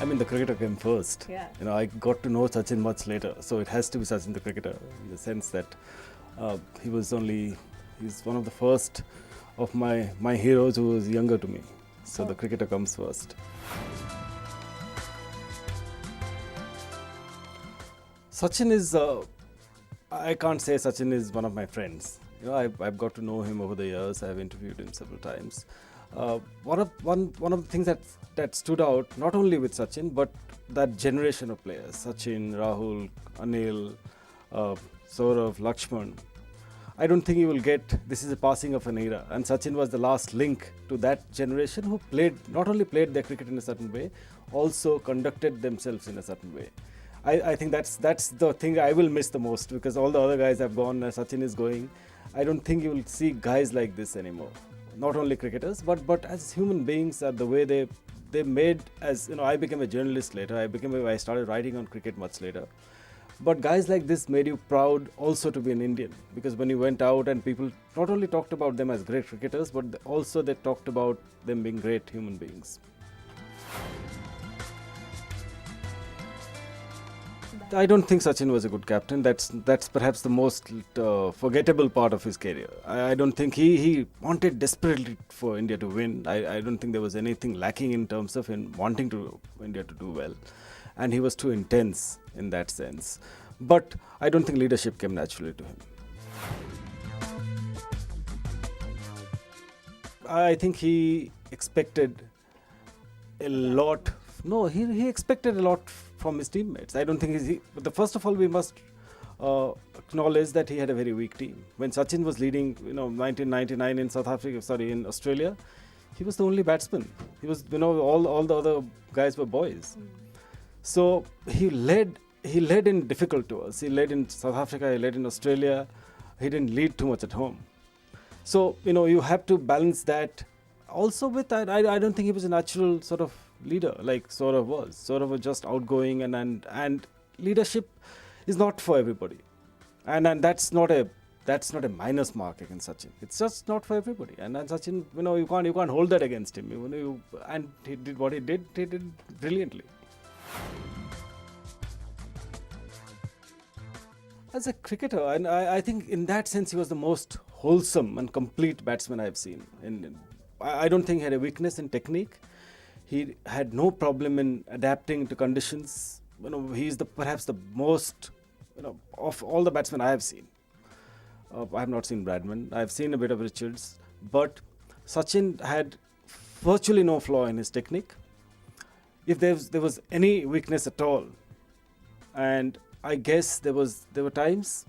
I mean, the cricketer came first. Yeah. I got to know Sachin much later, so it has to be Sachin the cricketer, in the sense that he's one of the first of my heroes who was younger to me. So the cricketer comes first. Sachin is, I can't say Sachin is one of my friends. I've got to know him over the years. I've interviewed him several times. One of the things that stood out, not only with Sachin, but that generation of players, Sachin, Rahul, Anil, Saurav, Lakshman. I don't think you will get, this is a passing of an era. And Sachin was the last link to that generation who not only played their cricket in a certain way, also conducted themselves in a certain way. I think that's the thing I will miss the most, because all the other guys have gone, Sachin is going. I don't think you will see guys like this anymore. Not only cricketers, but as human beings, the way they made, I became a journalist later. I started writing on cricket much later. But guys like this made you proud also to be an Indian, because when you went out and people not only talked about them as great cricketers, but also they talked about them being great human beings. I don't think Sachin was a good captain. That's perhaps the most forgettable part of his career. I don't think he wanted desperately for India to win. I don't think there was anything lacking in terms of wanting India to do well. And he was too intense in that sense. But I don't think leadership came naturally to him. I think he expected a lot. No, he expected a lot from his teammates. I don't think first of all, we must acknowledge that he had a very weak team. When Sachin was leading, 1999 in Australia, he was the only batsman. He was, all the other guys were boys. So he led in difficult tours. He led in South Africa, he led in Australia. He didn't lead too much at home. So, you have to balance that. Also with that, I don't think he was a natural sort of leader like Saurav was. Saurav was just outgoing, and leadership is not for everybody. And that's not a minus mark against Sachin. It's just not for everybody. And Sachin, you can't hold that against him. And he did what he did brilliantly. As a cricketer, and I think in that sense he was the most wholesome and complete batsman I've seen. I don't think he had a weakness in technique. He had no problem in adapting to conditions. He's perhaps the most, of all the batsmen I have seen. I have not seen Bradman. I've seen a bit of Richards. But Sachin had virtually no flaw in his technique. If there was any weakness at all, and I guess there were times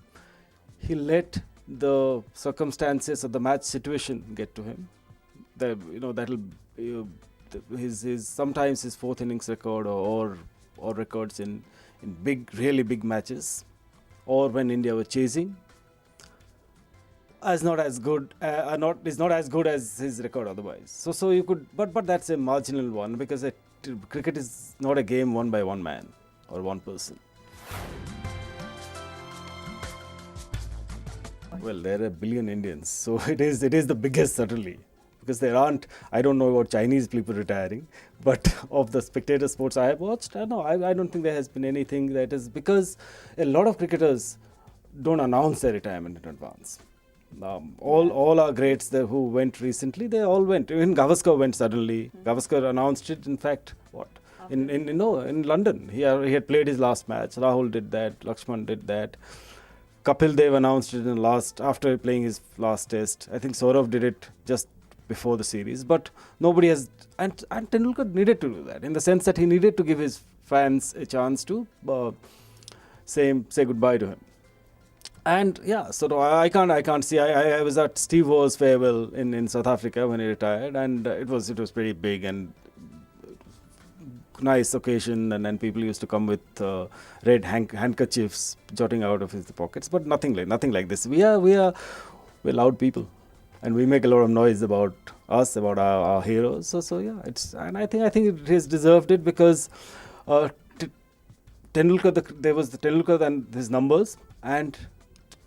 he let the circumstances of the match situation get to him. His sometimes his fourth innings record or records in really big matches, or when India were chasing, is not as good as his record otherwise. So you could, but that's a marginal one, because cricket is not a game won by one man or one person. Well, there are a billion Indians, so it is the biggest, certainly, because there aren't. I don't know about Chinese people retiring, but of the spectator sports I have watched, I don't think there has been anything that is, because a lot of cricketers don't announce their retirement in advance. All our greats who went recently, they all went. Even Gavaskar went suddenly. Gavaskar announced it, in fact, in London. He had played his last match. Rahul did that. Lakshman did that. Kapil Dev announced it after playing his last test. I think Saurav did it just before the series. But nobody has, and Tendulkar needed to do that, in the sense that he needed to give his fans a chance to say goodbye to him. And yeah, so I can't see. I was at Steve Waugh's farewell in South Africa when he retired, and it was pretty big and nice occasion, and then people used to come with red handkerchiefs jutting out of his pockets, but nothing like this. We're loud people, and we make a lot of noise about us, about our heroes. So yeah, and I think it has deserved it, because Tendulkar, there was the Tendulkar and his numbers, and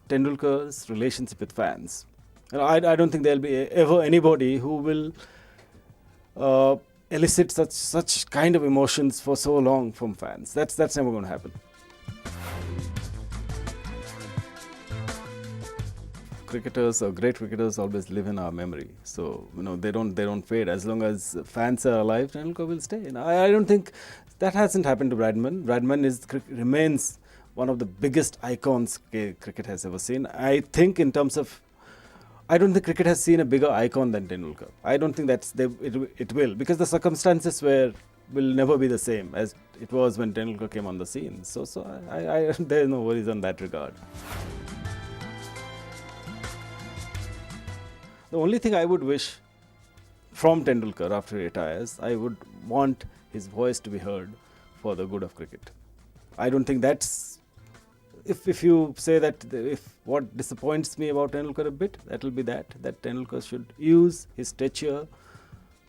Tendulkar's relationship with fans. I don't think there'll be ever anybody who will elicit such kind of emotions for so long from fans. That's never going to happen. Cricketers or great cricketers always live in our memory. So they don't fade. As long as fans are alive, Tendulkar will stay. I don't think that hasn't happened to Bradman. Remains one of the biggest icons cricket has ever seen. I don't think cricket has seen a bigger icon than Tendulkar. I don't think it will, because the circumstances will never be the same as it was when Tendulkar came on the scene. So I there are no worries on that regard. The only thing I would wish from Tendulkar after he retires, I would want his voice to be heard for the good of cricket. I don't think that's. If you say that, if what disappoints me about Tendulkar a bit, that will be that Tendulkar should use his stature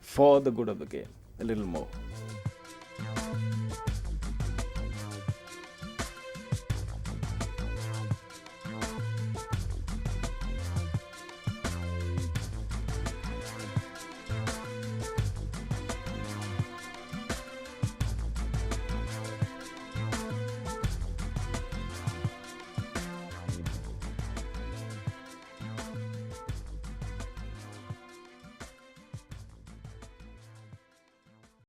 for the good of the game a little more.